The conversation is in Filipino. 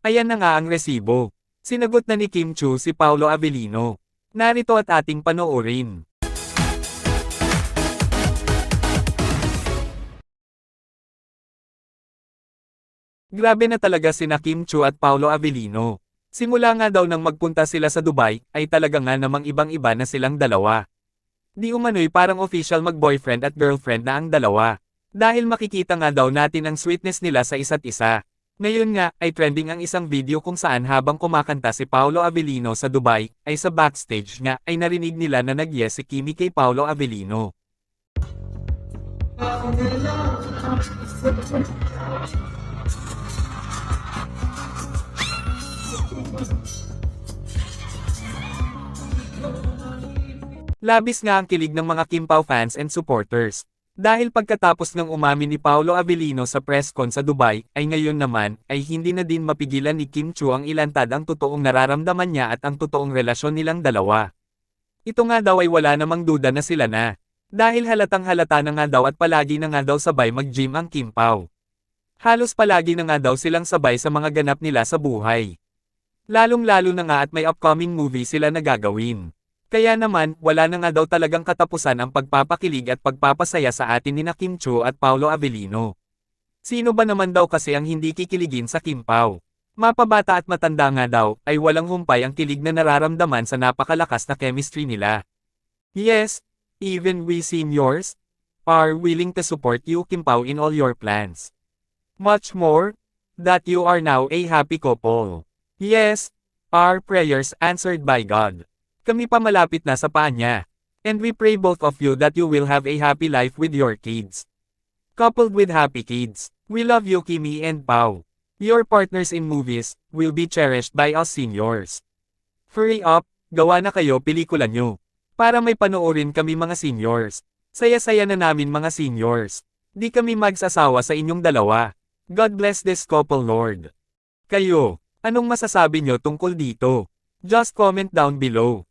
Ayan na nga ang resibo. Sinagot na ni Kim Chu si Paolo Avellino. Narito at ating panoorin. Grabe na talaga sina Kim Chu at Paolo Avellino. Simula nga daw nang magpunta sila sa Dubai, ay talaga nga namang ibang-iba na silang dalawa. Di umano'y parang official mag-boyfriend at girlfriend na ang dalawa. Dahil makikita nga daw natin ang sweetness nila sa isa't isa. Ngayon nga, ay trending ang isang video kung saan habang kumakanta si Paolo Avellino sa Dubai, ay sa backstage nga, ay narinig nila na nag-yes si Kimi kay Paolo Avellino. Labis nga ang kilig ng mga Kim Pao fans and supporters. Dahil pagkatapos ng umamin ni Paolo Avellino sa press con sa Dubai, ay ngayon naman, ay hindi na din mapigilan ni Kim Chu ang ilantad ang totoong nararamdaman niya at ang totoong relasyon nilang dalawa. Ito nga daw ay wala namang duda na sila na. Dahil halatang halata na nga daw at palagi na nga daw sabay mag-gym ang Kim Pao. Halos palagi na nga daw silang sabay sa mga ganap nila sa buhay. Lalong-lalo na nga at may upcoming movie sila na gagawin. Kaya naman, wala na nga daw talagang katapusan ang pagpapakilig at pagpapasaya sa atin nina Kim Chu at Paolo Avellino. Sino ba naman daw kasi ang hindi kikiligin sa Kim Pao? Mapabata at matanda nga daw, ay walang humpay ang kilig na nararamdaman sa napakalakas na chemistry nila. Yes, even we seniors are willing to support you Kim Pao in all your plans. Much more, that you are now a happy couple. Yes, our prayers answered by God. Kami pa malapit na sa paa niya. And we pray both of you that you will have a happy life with your kids. Coupled with happy kids, we love you Kimi and Pao. Your partners in movies, will be cherished by us seniors. Hurry up, gawa na kayo pelikula nyo. Para may panoorin kami mga seniors. Saya-saya na namin mga seniors. Di kami magsasawa sa inyong dalawa. God bless this couple Lord. Kayo, anong masasabi nyo tungkol dito? Just comment down below.